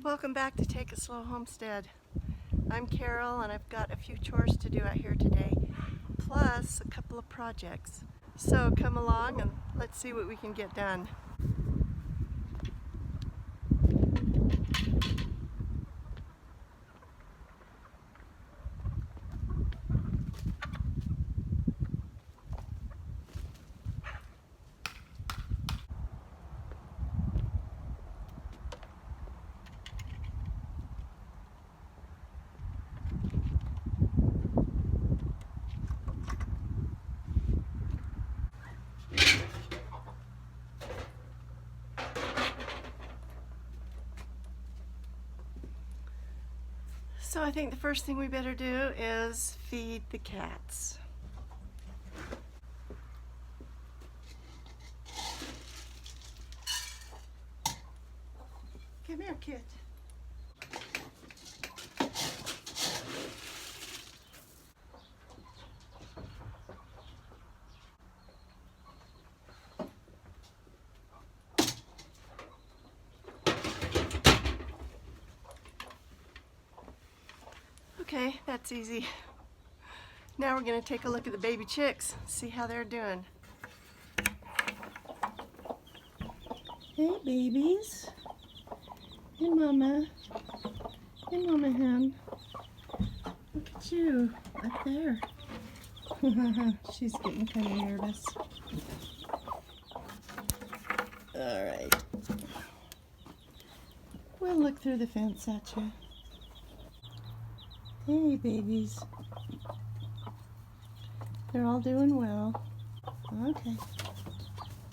Welcome back to Take It Slow Homestead. I'm Carol and I've got a few chores to do out here today, plus a couple of projects. So come along and let's see what we can get done. So I think the first thing we better do is feed the cats. Come here, kid. Okay, that's easy. Now we're going to take a look at the baby chicks, see how they're doing. Hey babies. Hey mama. Hey mama hen. Look at you up there. She's getting kind of nervous. Alright. We'll look through the fence at you. Hey babies. They're all doing well. Okay.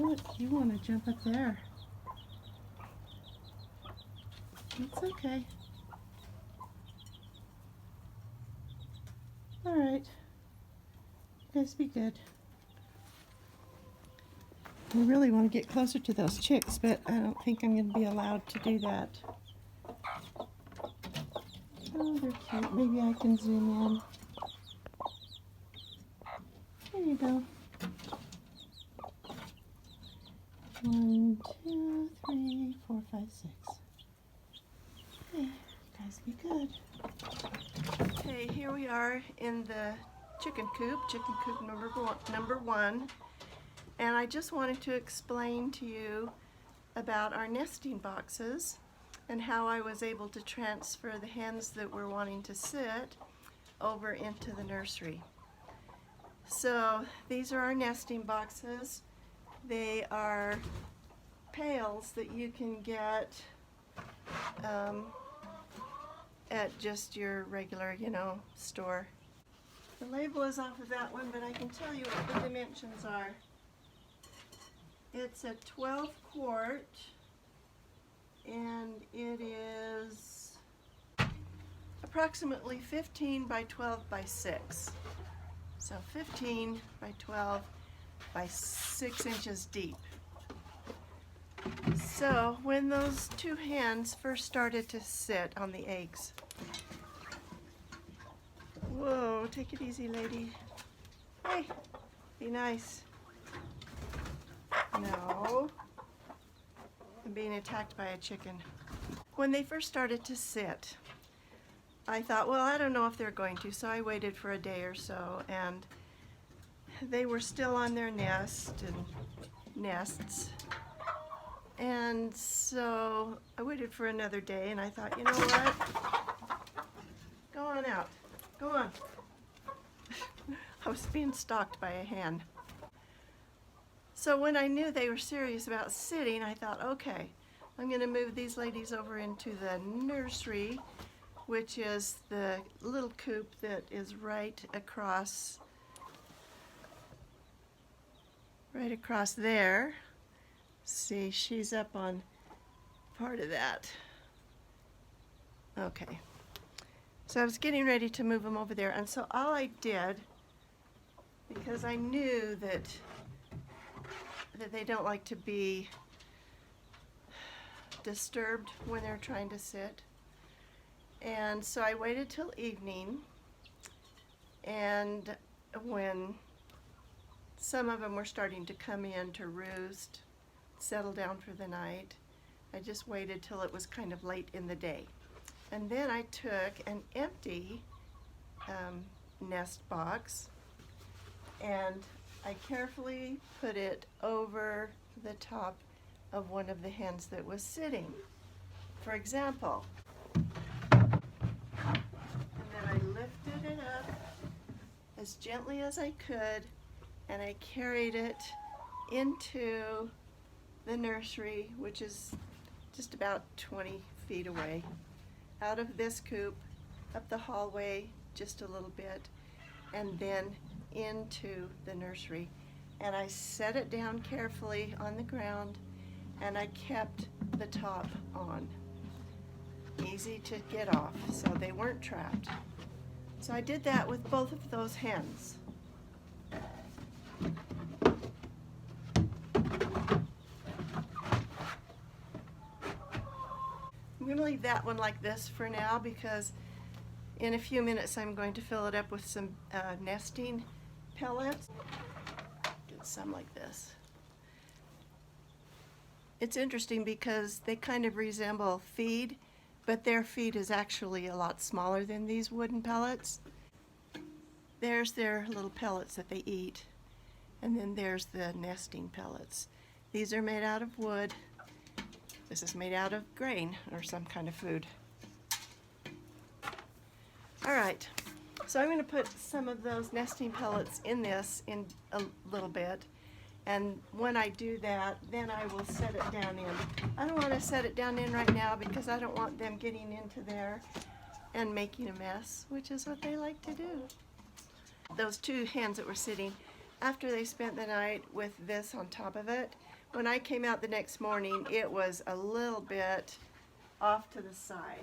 Look, you want to jump up there. It's okay. Alright. You guys be good. I really want to get closer to those chicks, but I don't think I'm going to be allowed to do that. Oh, they're cute. Maybe I can zoom in. There you go. 1, 2, 3, 4, 5, 6. Okay, guys, be good. Okay, here we are in the chicken coop number one. And I just wanted to explain to you about our nesting boxes and how I was able to transfer the hens that were wanting to sit over into the nursery. So these are our nesting boxes. They are pails that you can get at just your regular, store. The label is off of that one, but I can tell you what the dimensions are. It's a 12 quart and it is approximately 15 by 12 by 6. So 15 by 12 by 6 inches deep. So when those two hens first started to sit on the eggs, whoa, take it easy, lady. Hey, be nice. No, I'm being attacked by a chicken. When they first started to sit, I thought, well, I don't know if they're going to, so I waited for a day or so, and they were still on their nests. And so I waited for another day, and I thought, you know what? Go on out. Go on. I was being stalked by a hen. So when I knew they were serious about sitting, I thought, okay, I'm going to move these ladies over into the nursery, which is the little coop that is right across there. See, she's up on part of that. Okay. So I was getting ready to move them over there, and so all I did, because I knew that they don't like to be disturbed when they're trying to sit. And so I waited till evening, and when some of them were starting to come in to roost, settle down for the night, I just waited till it was kind of late in the day. And then I took an empty nest box and I carefully put it over the top of one of the hens that was sitting. For example, and then I lifted it up as gently as I could and I carried it into the nursery, which is just about 20 feet away, out of this coop, up the hallway just a little bit, and then into the nursery. And I set it down carefully on the ground and I kept the top on. Easy to get off, so they weren't trapped. So I did that with both of those hens. I'm going to leave that one like this for now because in a few minutes I'm going to fill it up with some nesting pellets. Do some like this. It's interesting because they kind of resemble feed, but their feed is actually a lot smaller than these wooden pellets. There's their little pellets that they eat, and then there's the nesting pellets. These are made out of wood. This is made out of grain or some kind of food. All right, so I'm going to put some of those nesting pellets in this in a little bit, and when I do that, then I will set it down in. I don't want to set it down in right now because I don't want them getting into there and making a mess, which is what they like to do. Those two hens that were sitting, after they spent the night with this on top of it, when I came out the next morning, it was a little bit off to the side.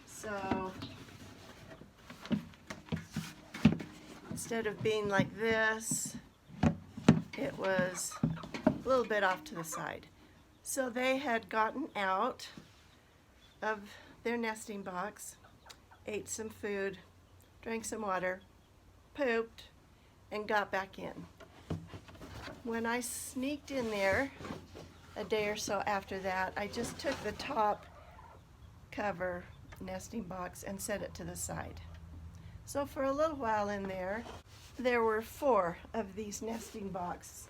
So instead of being like this, it was a little bit off to the side. So they had gotten out of their nesting box, ate some food, drank some water, pooped, and got back in. When I sneaked in there a day or so after that, I just took the top cover nesting box and set it to the side. So for a little while in there, there were 4 of these nesting boxes.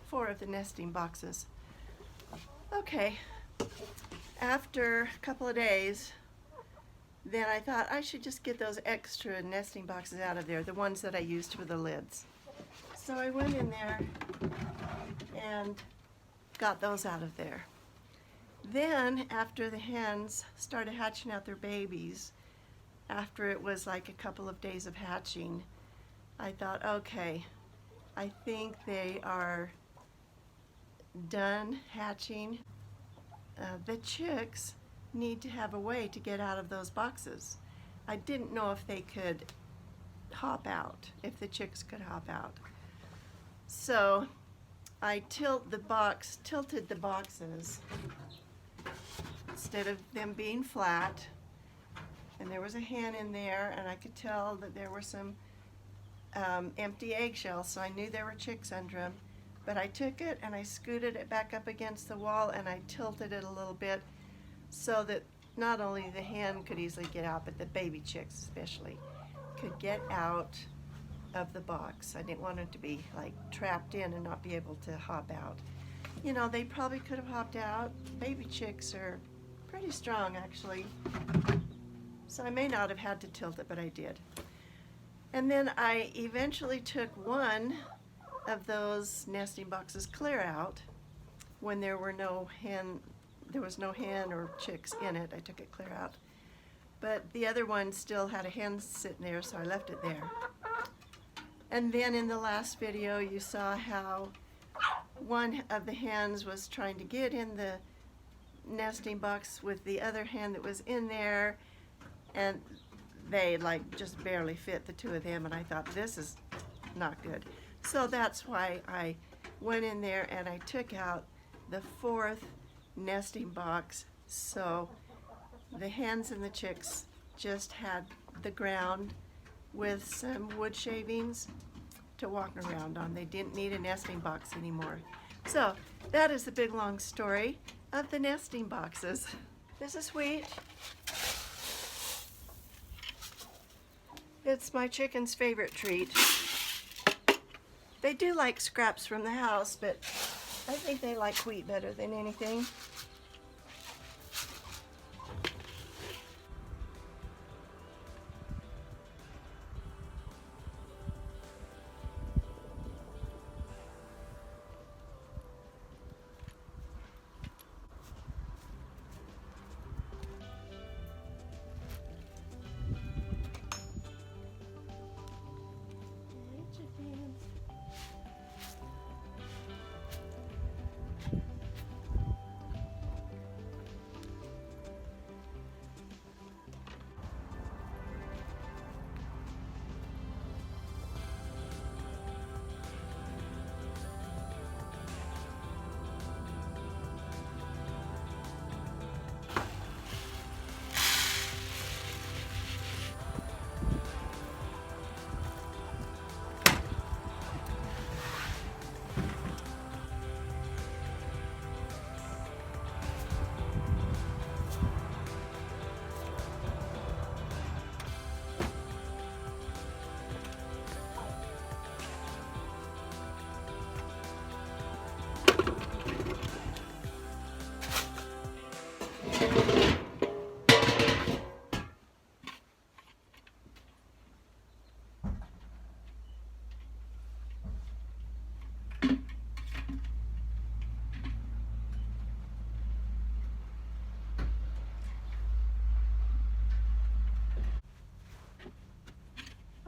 4 of the nesting boxes. Okay, after a couple of days, then I thought I should just get those extra nesting boxes out of there, the ones that I used for the lids. So I went in there and got those out of there. Then after the hens started hatching out their babies, after it was like a couple of days of hatching, I thought, okay, I think they are done hatching. The chicks need to have a way to get out of those boxes. I didn't know if they could hop out, if the chicks could hop out. So I tilted the boxes instead of them being flat, and there was a hen in there and I could tell that there were some empty eggshells, so I knew there were chicks under them. But I took it and I scooted it back up against the wall and I tilted it a little bit so that not only the hen could easily get out, but the baby chicks especially could get out of the box. I didn't want them to be like trapped in and not be able to hop out. You know, they probably could have hopped out. Baby chicks are pretty strong actually. So I may not have had to tilt it, but I did. And then I eventually took one of those nesting boxes clear out when there was no hen or chicks in it. I took it clear out. But the other one still had a hen sitting there, so I left it there. And then in the last video you saw how one of the hens was trying to get in the nesting box with the other hen that was in there, and they like just barely fit, the two of them, and I thought this is not good. So that's why I went in there and I took out the 4th nesting box, so the hens and the chicks just had the ground with some wood shavings to walk around on. They didn't need a nesting box anymore. So that is the big long story of the nesting boxes. This is sweet. It's my chicken's favorite treat. They do like scraps from the house, but I think they like wheat better than anything.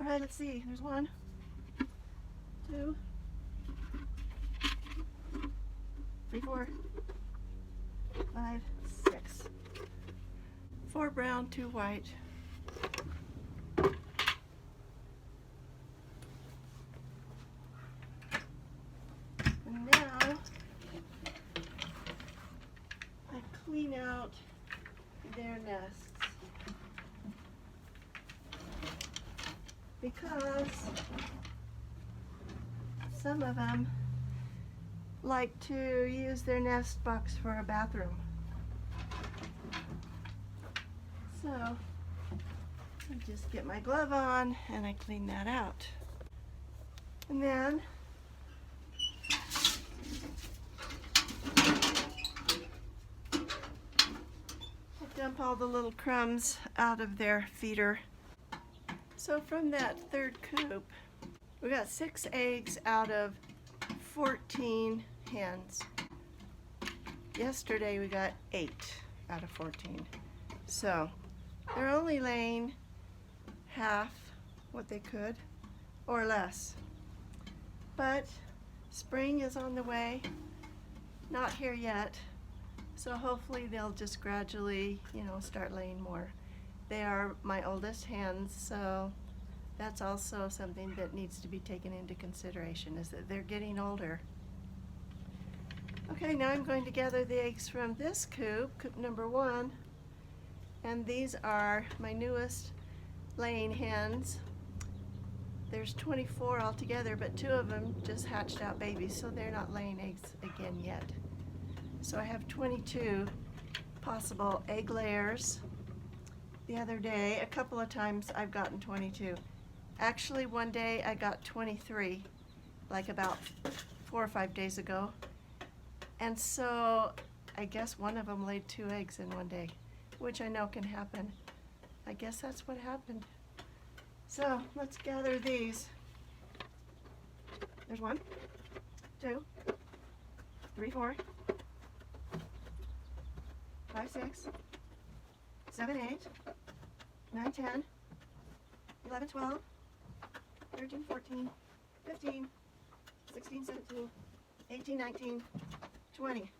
All right, let's see. There's 1, 2, 3, 4, 5, 6. 4 brown, 2 white. And now I clean out their nests. Because some of them like to use their nest box for a bathroom. So I just get my glove on and I clean that out. And then I dump all the little crumbs out of their feeder. So from that 3rd coop, we got 6 eggs out of 14 hens. Yesterday we got 8 out of 14. So they're only laying half what they could, or less. But spring is on the way, not here yet. So hopefully they'll just gradually, start laying more. They are my oldest hens, so that's also something that needs to be taken into consideration, is that they're getting older. Okay, now I'm going to gather the eggs from this coop, coop number 1, and these are my newest laying hens. There's 24 altogether, but 2 of them just hatched out babies, so they're not laying eggs again yet. So I have 22 possible egg layers. The other day, a couple of times I've gotten 22. Actually, one day I got 23, like about 4 or 5 days ago. And so I guess one of them laid 2 eggs in one day, which I know can happen. I guess that's what happened. So let's gather these. There's 1, 2, 3, 4, 5, 6, 7, 8, 9, 10, 11, 12, 13, 14, 15, 16, 17, 18, 19, 20.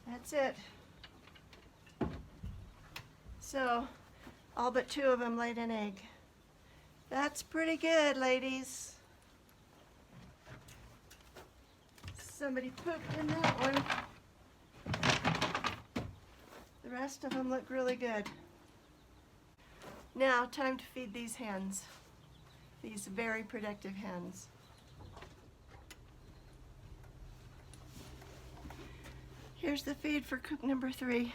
That's it. So all but 2 of them laid an egg. That's pretty good, ladies. Somebody pooped in that one. rest of them look really good. Now, time to feed these hens. These very productive hens. Here's the feed for coop number 3.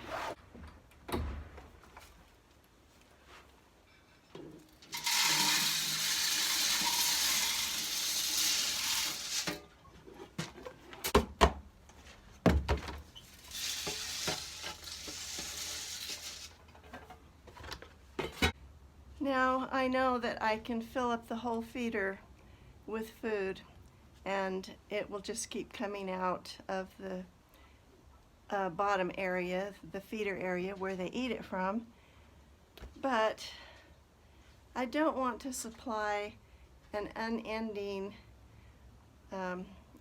Now I know that I can fill up the whole feeder with food and it will just keep coming out of the bottom area, the feeder area where they eat it from. But I don't want to supply an unending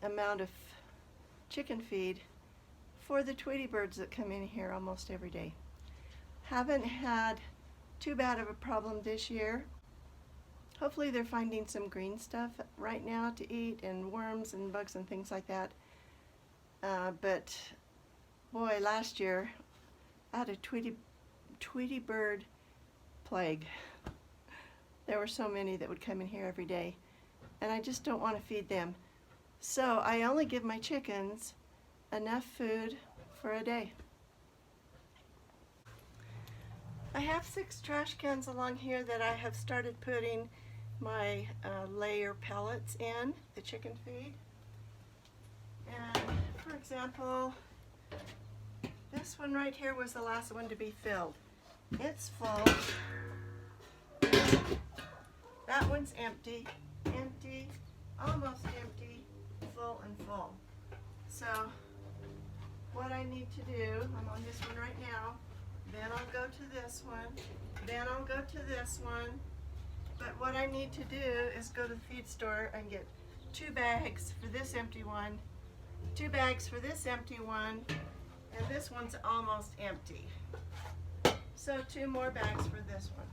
amount of chicken feed for the Tweety birds that come in here almost every day. Haven't had too bad of a problem this year. Hopefully they're finding some green stuff right now to eat, and worms and bugs and things like that. But boy, last year I had a Tweety bird plague. There were so many that would come in here every day, and I just don't want to feed them. So I only give my chickens enough food for a day. I have 6 trash cans along here that I have started putting my layer pellets in, the chicken feed. And for example, this one right here was the last one to be filled. It's full. That one's empty, empty, almost empty, full and full. So what I need to do, I'm on this one right now, then I'll go to this one, then I'll go to this one. But what I need to do is go to the feed store and get 2 bags for this empty one, 2 bags for this empty one, and this one's almost empty. So 2 more bags for this one.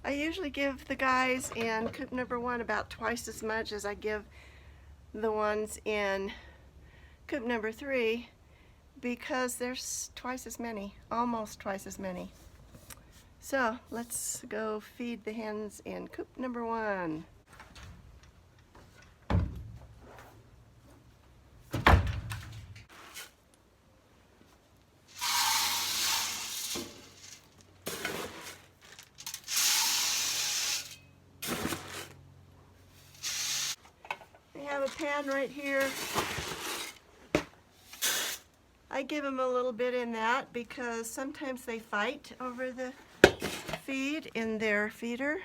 I usually give the guys in coop number 1 about twice as much as I give the ones in coop number 3 because there's twice as many, almost twice as many. So let's go feed the hens in coop number 1. I have a pan right here. I give them a little bit in that because sometimes they fight over the feed in their feeder.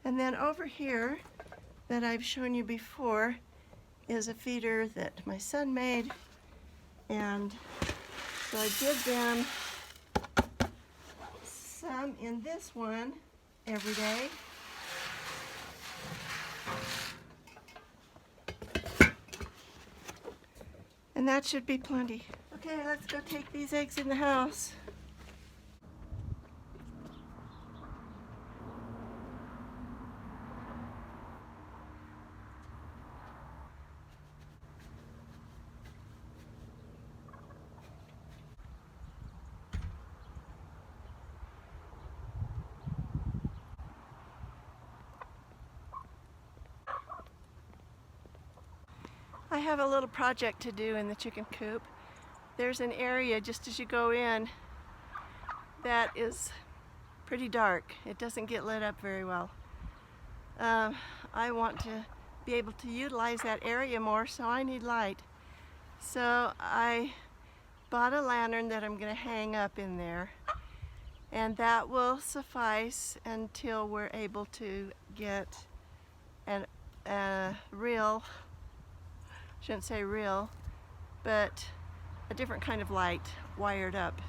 And then over here that I've shown you before is a feeder that my son made, and so I give them some in this one every day. And that should be plenty. Okay, let's go take these eggs in the house. I have a little project to do in the chicken coop. There's an area just as you go in that is pretty dark. It doesn't get lit up very well. I want to be able to utilize that area more, so I need light. So I bought a lantern that I'm going to hang up in there, and that will suffice until we're able to get a real, shouldn't say real, but a different kind of light wired up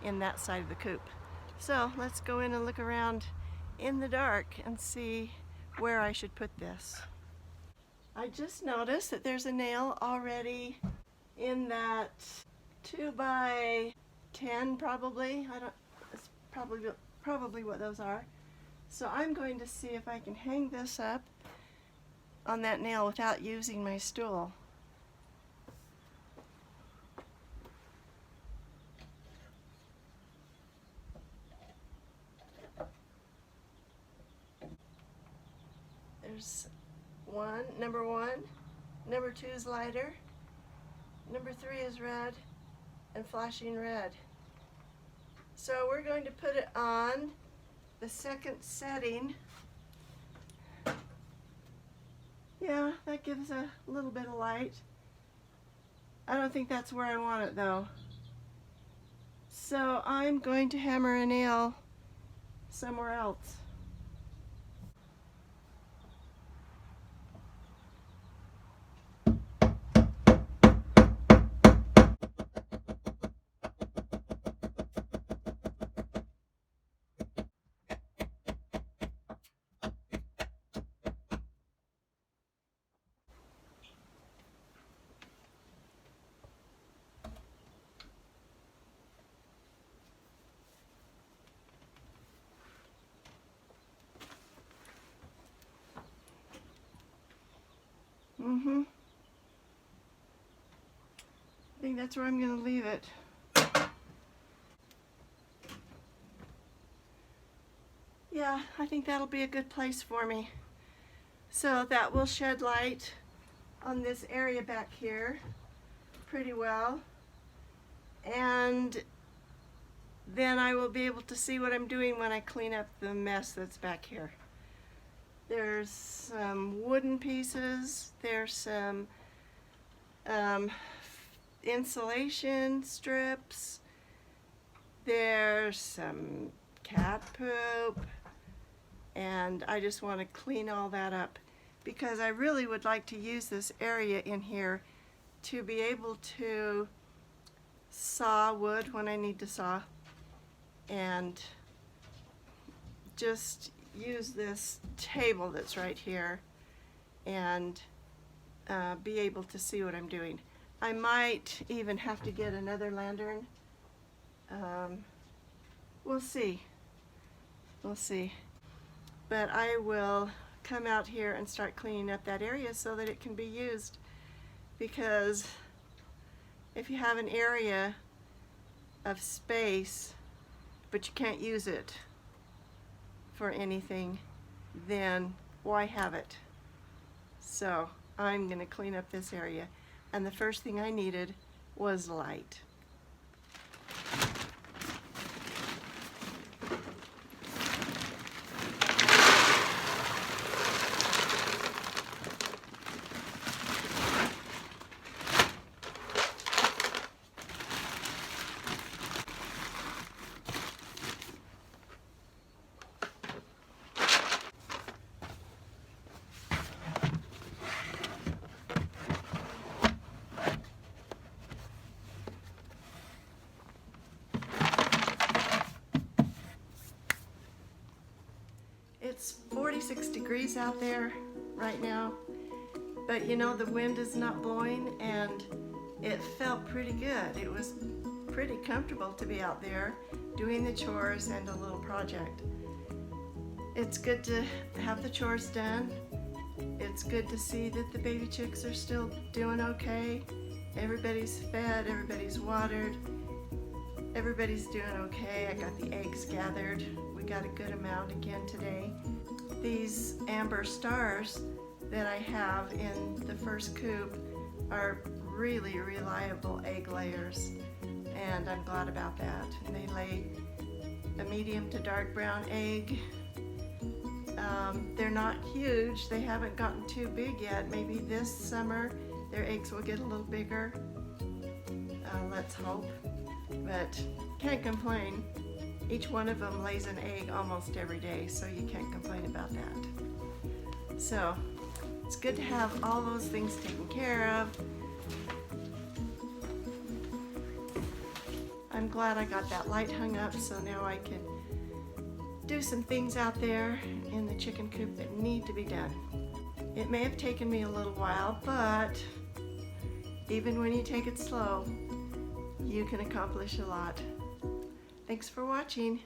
in that side of the coop. So let's go in and look around in the dark and see where I should put this. I just noticed that there's a nail already in that 2 by 10 probably. It's probably what those are. So I'm going to see if I can hang this up on that nail without using my stool. There's number one, number two is lighter, number three is red, and flashing red. So we're going to put it on the second setting. Yeah, that gives a little bit of light. I don't think that's where I want it though. So I'm going to hammer a nail somewhere else. I think that's where I'm going to leave it. Yeah, I think that'll be a good place for me. So that will shed light on this area back here pretty well. And then I will be able to see what I'm doing when I clean up the mess that's back here. There's some wooden pieces, there's some insulation strips, there's some cat poop, and I just want to clean all that up because I really would like to use this area in here to be able to saw wood when I need to saw, and just use this table that's right here and be able to see what I'm doing. I might even have to get another lantern. We'll see. We'll see. But I will come out here and start cleaning up that area so that it can be used, because if you have an area of space but you can't use it for anything, then why have it? So I'm going to clean up this area, and the first thing I needed was light. It's 46 degrees out there right now, but you know, the wind is not blowing and it felt pretty good. It was pretty comfortable to be out there doing the chores and a little project. It's good to have the chores done. It's good to see that the baby chicks are still doing okay. Everybody's fed, everybody's watered, everybody's doing okay. I got the eggs gathered. We got a good amount again today. These amber stars that I have in the first coop are really reliable egg layers, and I'm glad about that. And they lay a medium to dark brown egg. They're not huge. They haven't gotten too big yet. Maybe this summer their eggs will get a little bigger. Let's hope. But can't complain. Each one of them lays an egg almost every day, so you can't complain about that. So it's good to have all those things taken care of. I'm glad I got that light hung up, so now I can do some things out there in the chicken coop that need to be done. It may have taken me a little while, but even when you take it slow, you can accomplish a lot. Thanks for watching.